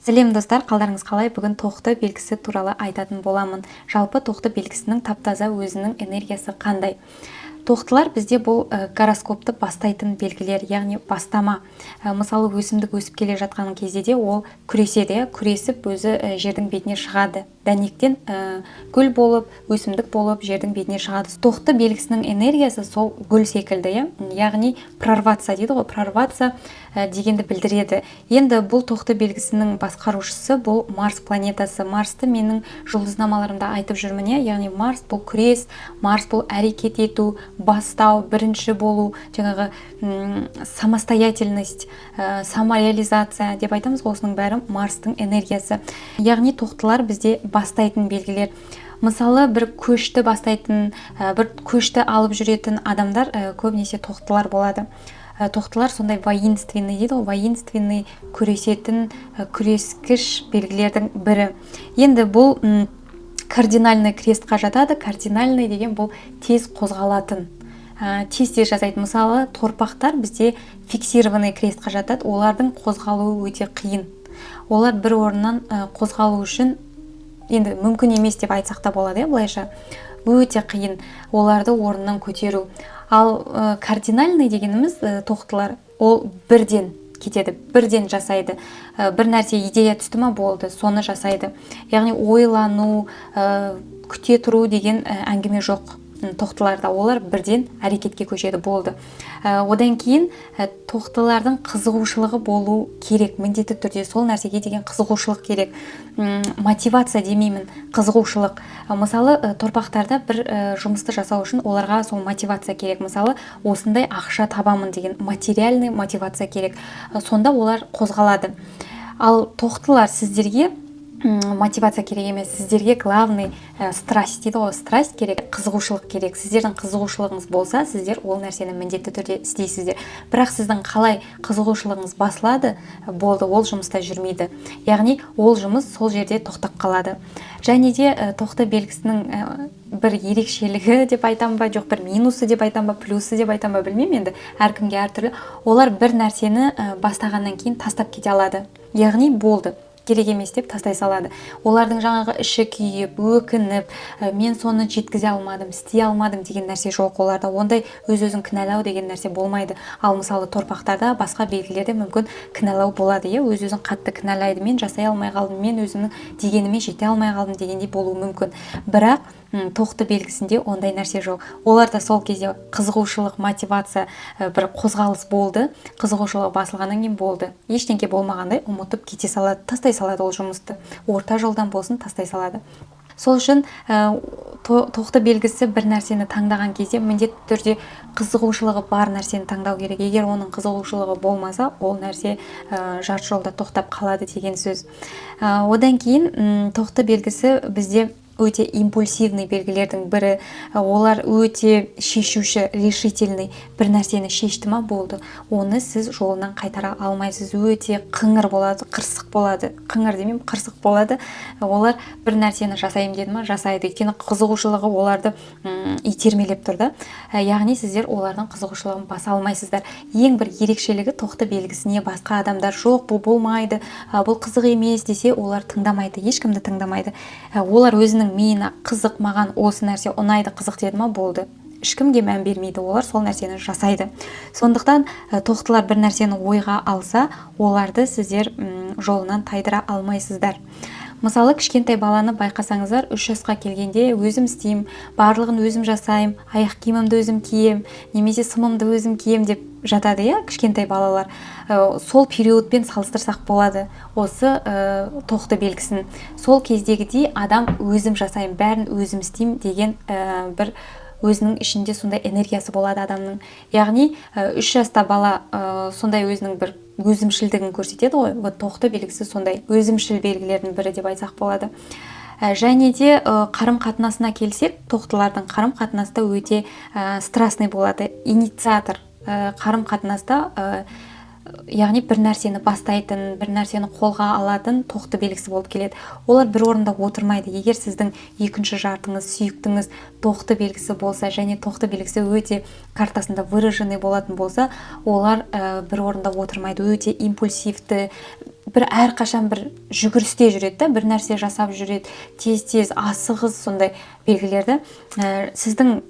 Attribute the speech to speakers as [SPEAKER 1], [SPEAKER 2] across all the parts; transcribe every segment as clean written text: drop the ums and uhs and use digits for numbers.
[SPEAKER 1] Сәлем достар, қалдарыңыз қалай? Бүгін тоқты белгісі туралы айтатын боламын. Жалпы тоқты белгісінің таптаза өзінің энергиясы қандай? Тоқтылар бізде бұл гороскопты бастайтын белгілер, яғни бастама. Мысалы өсімдік өсіп келе жатқан кезде де ол күреседі, күресіп өзі жердің бетіне шығады. Дәнектен гүл болып, өсімдік болып жердің бетіне шығады. Тоқты белгісінің энергиясы сол гүл секілді, яғни прорваться дейді ғой, прорваться дегенді білдіреді. Енді бұл тоқты белгісінің басқарушысы бұл Марс планетасы. Марсты менің жұлдызнамаларымда айтып жүрмін, яғни Марс бұл күрес, Марс бұл әрекет ету, бастау, бірінші болу, жаңағы самостоятельность, самореализация деп айтамыз, осының бәрі Марстың энергиясы. Яғни тоқтылар бізде бастайтын белгілер. Мысалы, бір көшті бастайтын, бір көшті алып жүретін адамдар көбінесе тоқтылар болады. Тоқтылар сондай воинственный дейді, воинственный күресетін, күрескіш белгілердің бірі. Енді бұл кардинальный крестқа жатады. Кардинальный деген бұл тез қозғалатын. Тез жасайды. Мысалы, торпақтар бізде фиксированный крестқа жатады. Олардың қозғалуы өте қиын. Олар бір орыннан қозғалу үшін енді мүмкін емес деп айтсақ та болады, былайша өте қиын оларды орнынан көтеру. Ал кардинальный дегеніміз тоқтылар, ол бірден кетеді, бірден жасайды. Бір нәрсе идея түсті ма болды, соны жасайды. Яғни ойлану, күте тұру деген әңгіме жоқ. Тоқтыларда олар бірден әрекетке көшеді, болды. Одан кейін тоқтылардың қызығушылығы болу керек, міндетті түрде сол нәрсеге деген қызығушылық керек. Мотивация демеймін, қызығушылық. Мысалы, торпақтарда бір жұмысты жасау үшін оларға сол мотивация керек. Мысалы, осындай ақша табамын деген материальный мотивация керек. Сонда олар қозғалады. Ал тоқтылар сіздерге мотивация керек емес, сіздерге главный страсть дейді ғой, страсть керек, қызығушылық керек. Сіздердің қызығушылығыңыз болса, сіздер ол нәрсені міндетті түрде істейсіздер. Бірақ сіздің қалай қызығушылығыңыз басылады, болды, ол жұмыста жүрмейді. Яғни ол жұмыс сол жерде тоқтап қалады. Және де тоқты белгісінің бір ерекшелігі деп айтам ба, жоқ бір минусы деп айтам ба, плюсы деп айтам ба, білмеймін, енді әркімге әртүрлі. Олар бір нәрсені бастағаннан кейін тастап кете алады. Яғни болды, керек емес деп тастай салады. Олардың жаңағы іші күйіп, өкініп, мен соны жеткізе алмадым, істей алмадым деген нәрсе жоқ оларда. Ондай өз-өзін кінәлау деген нәрсе болмайды. Ал мысалы торпақтарда, басқа белгілерде мүмкін кінәлау болады, өз-өзін қатты кінәлайды. Мен жасай алмай қалдым, мен өзімнің дегеніме жете алмай қалдым дегендей болуы мүмкін. Бірақ тоқты белгісінде ондай нәрсе жоқ. Оларда сол кезде қызығушылық, мотивация, бір қозғалыс болды, қызығушылығы басылғаннан кейін болды. Ештеңке болмағандай ұмытып кете салады, тастай салады ол жұмысты. Орта жолдан болсын тастай салады. Сол үшін тоқты белгісі бір нәрсені таңдаған кезде міндетті түрде қызығушылығы бар нәрсені таңдау керек. Егер оның қызығушылығы болмаса, ол нәрсе жарты жолда тоқтап қалады деген сөз. Одан кейін тоқты белгісі бізде өте импульсивный белгілердің бірі. Олар өте шешуші, решительный. Бір нәрсені шешті ма, болды. Оны сіз жолынан қайтара алмайсыз. Өте қыңыр болады, қырсық болады. Қыңыр демеймін, қырсық болады. Олар бір нәрсені жасайым деді ма, жасайды. Өйткені қызығушылығы оларды итермелеп тұрды. Яғни сіздер олардың қызығушылығын баса алмайсыздар. Ең бір ерекшелігі тоқты белгісіне басқа адамдар жоқ, бұл болмайды, бұл қызық емес десе, олар тыңдамайды, ешкімді тыңдамайды. Олар өзінің миына қызық, маған осы нәрсе ұнайды, қызық деді ма, болды. Ешкімге мән бермейді, олар сол нәрсені жасайды. Сондықтан тоқтылар бір нәрсені ойға алса, оларды сіздер жолынан тайдыра алмайсыздар. Мысалы, кішкентай баланы байқасаңыздар, 3 жасқа келгенде өзім істеймін, барлығын өзім жасайым, аяқ киімімді өзім кием, немесе сымымды өзім кием деп жатады, кішкентай балалар. Сол периодпен салыстырсақ болады осы тоқты белгісін. Сол кездегідей адам өзім жасайым, бәрін өзім істеймін деген бір өзінің ішінде сондай энергиясы болады адамның. Яғни 3 жаста бала сондай өзінің бір өзімшілдігін көрсетеді ғой. Тоқты белгісі сондай өзімшіл белгілердің бірі деп айтсақ болады. Және де қарым-қатынасына келсек, тоқтылардың қарым-қатынаста өте страстный болады. Инициатор қарым-қатынаста, яғни бір нәрсені бастайтын, бір нәрсені қолға алатын тоқты белгісі болып келеді. Олар бір орында отырмайды. Егер сіздің екінші жартыңыз, сүйіктіңіз тоқты белгісі болса, және тоқты белгісі өте картасында выраженный болатын болса, олар бір орында отырмайды. Өте импульсивті, бір әрқашан бір жүгірісте жүреді да, бір нәрсе жасап жүреді, тез асығыс, сондай белгілерді. Сіздің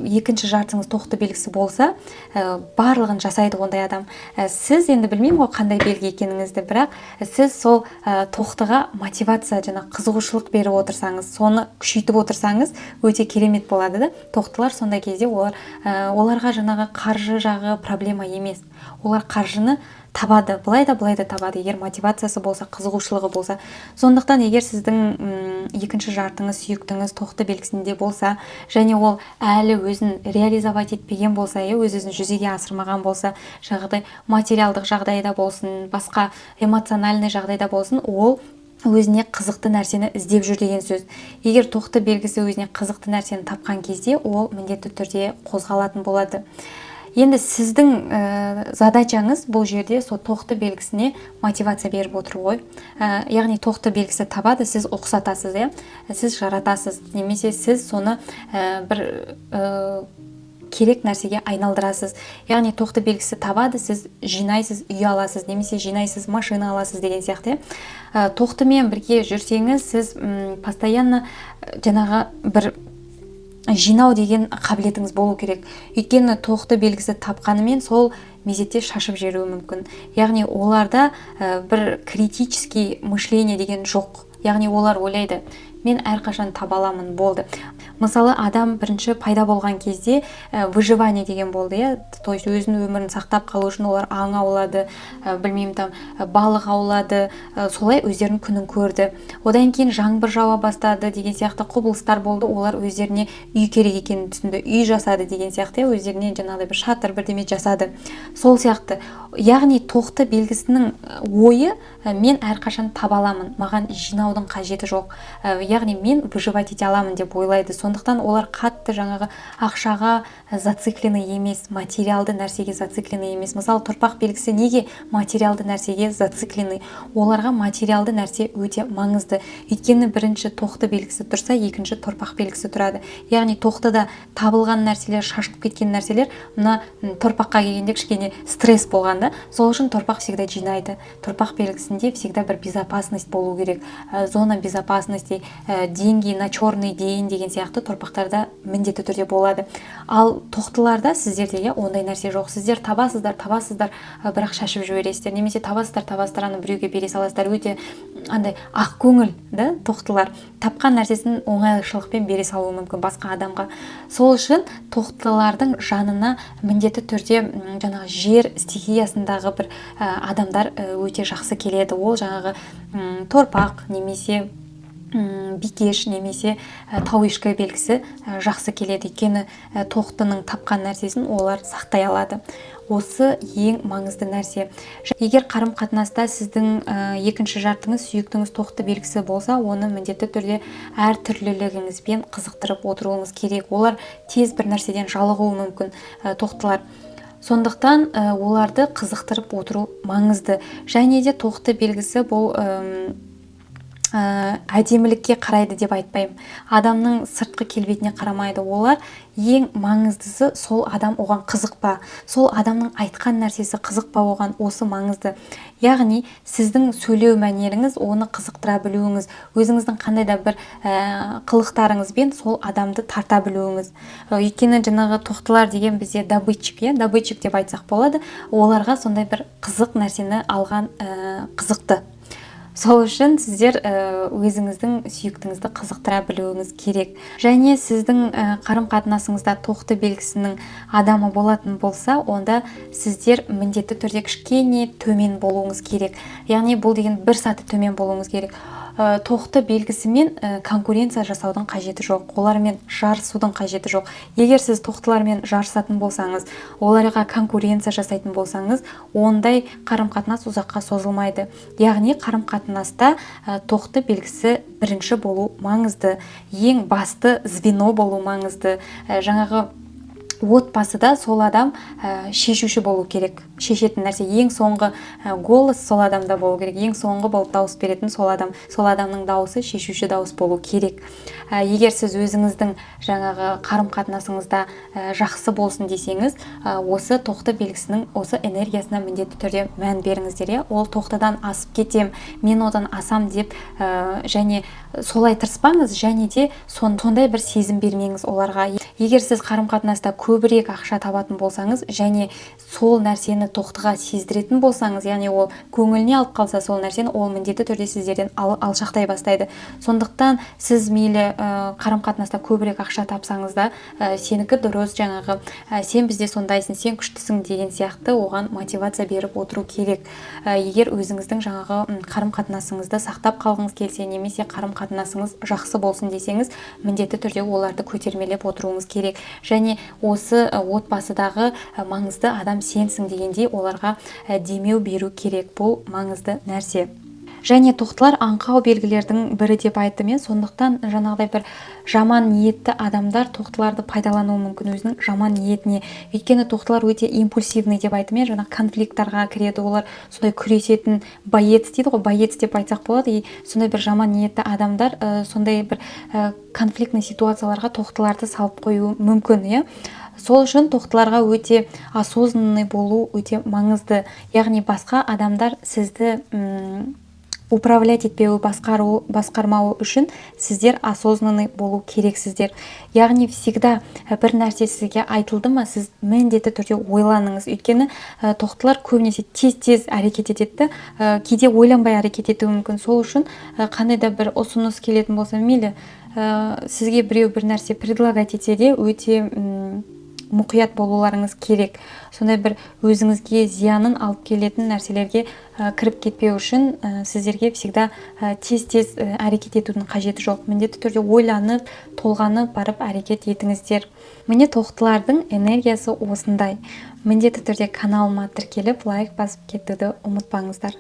[SPEAKER 1] екінші жартыңыз тоқты белгісі болса, барлығын жасайды ондай адам. Сіз енді білмеймін ғой қандай белгі екеніңізді, бірақ сіз сол тоқтыға мотивация, жаңа қызығушылық беріп отырсаңыз, соны күшейтіп отырсаңыз, өте керемет болады да. Тоқтылар сондай кезде оларға жаңағы қаржы жағы проблема емес. Олар қаржыны табады, былай да табады, егер мотивациясы болса, қызығушылығы болса. Сондықтан егер сіздің екінші жартыңыз, сүйіктіңіз тоқты белгісінде болса, және ол әлі өзін реализовать етпеген болса, өз-өзін жүзеге асырмаған болса, жаңағыдай материалдық жағдайда болсын, басқа эмоциональный жағдайда болсын, ол өзіне қызықты нәрсені іздеп жүр деген сөз. Егер тоқты белгісі өзіне қызықты нәрсені тапқан кезде, ол міндетті түрде қозғалатын болады. Енді сіздің задачаңыз бұл жерде сол тоқты белгісіне мотивация беріп отыр ғой. Яғни тоқты белгісі табады, сіз ұқсатасыз, сіз жаратасыз, немесе сіз соны бір керек нәрсеге айналдырасыз. Яғни тоқты белгісі табады, сіз жинайсыз, үй аласыз, немесе жинайсыз, машина аласыз деген сияқты. Тоқтымен бірге жүрсеңіз, сіз постоянно жаңағы бір жинау деген қабілетіңіз болу керек. Өйткені тоқты белгісі тапқанымен сол мезетте шашып жіберуі мүмкін. Яғни оларда бір критический мышление деген жоқ. Яғни олар ойлайды, мен әрқашан таба аламын, болды. Мысалы, адам бірінші пайда болған кезде выживание деген болды, то есть өзінің өмірін сақтап қалу үшін олар аң аулады, білмеймін, балық аулады, солай өздерінің күнін көрді. Одан кейін жаңбыр жауа бастады деген сияқты құбылыстар болды, олар өздеріне үй керек екенін түсінді, үй жасады деген сияқты, өздеріне жаңағыдай бір шатыр бірдеме жасады. Сол сияқты. Яғни тоқты белгісінің ойы, мен әрқашан таба аламын, маған жинаудың қажеті жоқ. Яғни мен выживать ете аламын деп ойлайды. Сондықтан олар қатты жаңағы ақшаға зациклены емес, материалды нәрсеге зациклены емес. Мысалы, торпақ белгісі неге материалды нәрсеге зациклены? Оларға материалды нәрсе өте маңызды. Өйткені бірінші тоқты белгісі тұрса, екінші торпақ белгісі тұрады. Яғни тоқтыда табылған нәрселер, шашылып кеткен нәрселер, мына торпаққа келгенде кішкене стресс болғанда, сол үшін торпақ всегда жинайды. Торпақ белгісінде всегда бір безопасность болу керек. Зона безопасности, деньги на черный день деген сияқты торпақтарда міндетті түрде болады. Ал тоқтыларда сіздерде ондай нәрсе жоқ. Сіздер табасыздар, бірақ шашып жібересіздер. Немесе табасыздар, аны біреуге бере саласыздар. Өте андай ақ көңіл, да, тоқтылар. Тапқан нәрсесін оңайлықпен бере салуы мүмкін басқа адамға. Сол үшін тоқтылардың жанына міндетті түрде жаңағы жер стихиясындағы бір адамдар өте жақсы келеді. Ол жаңағы торпақ немесе бикеш немесе тауишка белгісі жақсы келеді. Өйткені тоқтының тапқан нәрсесін олар сақтай алады. Осы ең маңызды нәрсе. Егер қарым-қатынаста сіздің екінші жартыңыз, сүйіктіңіз тоқты белгісі болса, оны міндетті түрде әр түрлілігіңізбен қызықтырып отыруыңыз керек. Олар тез бір нәрседен жалығуы мүмкін, тоқтылар. Сондықтан оларды қызықтырып отыру маңызды. Және де тоқты белгісі бұл әдемілікке қарайды деп айтпаймын. Адамның сыртқы келбетіне қарамайды. Олар ең маңыздысы сол адам оған қызық па, сол адамның айтқан нәрсесі қызық па оған, осы маңызды. Яғни сіздің сөйлеу мәнеріңіз, оны қызықтыра білуіңіз, өзіңіздің қандай да бір қылықтарыңызбен сол адамды тарта білуіңіз. Өйткені жаңағы тоқтылар деген бізде добытчик деп айтсақ болады. Оларға сондай бір қызық нәрсені алған қызықты. Сол үшін сіздер өзіңіздің сүйіктіңізді қызықтыра білуіңіз керек. Және сіздің қарым-қатынасыңызда тоқты белгісінің адамы болатын болса, онда сіздер міндетті түрде кішкене төмен болуыңыз керек. Яғни бұл деген бір саты төмен болуыңыз керек. Тоқты белгісімен конкуренция жасаудың қажеті жоқ. Олармен жарысудың қажеті жоқ. Егер сіз тоқтылармен жарысатын болсаңыз, оларға конкуренция жасайтын болсаңыз, ондай қарым-қатынас ұзаққа созылмайды. Яғни қарым-қатынаста тоқты белгісі бірінші болу маңызды. Ең басты звено болу маңызды. Жаңағы отбасыда сол адам шешуші болу керек. Шешетін нәрсе ең соңғы голос сол адамда болу керек. Ең соңғы болып дауыс беретін сол адам. Сол адамның дауысы шешуші дауыс болу керек. Егер сіз өзіңіздің жаңағы қарым-қатынасыңызда жақсы болсын десеңіз, осы тоқты белгісінің осы энергиясына міндетті түрде мән беріңіздер. Ол тоқтыдан асып кетем, мен одан асам деп және солай тырыспаңыз, және де сондай бір сезім бермеңіз оларға. Егер сіз қарым-қатынаста көбірек ақша табатын болсаңыз және сол нәрсені тоқтыға сездіретін болсаңыз, яғни ол көңіліне алып қалса сол нәрсені, ол міндетті түрде сіздерден алшақтай бастайды. Сондықтан сіз мейлі қарым-қатынаста көбірек ақша тапсаңыз да, сенікі дұрыс, жаңағы сен бізде сондайсың, сен күштісің деген сияқты оған мотивация беріп отыру керек. Егер өзіңіздің жаңағы қарым-қатынасыңызды сақтап қалғыңыз келсе, немесе қарым-қатынасыңыз жақсы болсын десеңіз, міндетті түрде оларды көтермелеп отыруыңыз керек. Және осы отбасыдағы маңызды адам сенсің дегендей оларға демеу беру керек. Бұл маңызды нәрсе. Және тоқтылар аңқау белгілердің бірі деп айттым. Сондықтан жаңағыдай бір жаман ниетті адамдар тоқтыларды пайдалануы мүмкін өзінің жаман ниетіне. Өйткені тоқтылар өте импульсивный деп айттым. Жаңа конфликттарға кіреді, олар сондай күресетін боец дейді ғой, боец деп айтсақ болады. Сондай бір жаман ниетті адамдар сондай бір конфликтный ситуацияларға тоқтыларды салып қою мүмкін. Сол үшін тоқтыларға өте осознанный болу өте маңызды. Яғни басқа адамдар сізді управлять етпеуі, басқармауы үшін сіздер осознанный болу керексіздер. Яғни всегда бір нәрсе сізге айтылды ма, сіз міндетті түрде ойланыңыз. Өйткені тоқтылар көбінесе тез әрекет етеді, кейде ойланбай әрекет етуі мүмкін. Сол үшін қандай да бір ұсыныс келетін болса, мейлі сізге біреу бір нәрсе предлагать етсе де өте мұқият болуларыңыз керек. Сондай бір өзіңізге зиянын алып келетін нәрселерге кіріп кетпеу үшін сіздерге всегда тез әрекет етудің қажеті жоқ. Міндетті түрде ойланып, толғанып барып әрекет етіңіздер. Міне тоқтылардың энергиясы осындай. Міндетті түрде каналыма тіркеліп, лайк басып кетуді ұмытпаңыздар.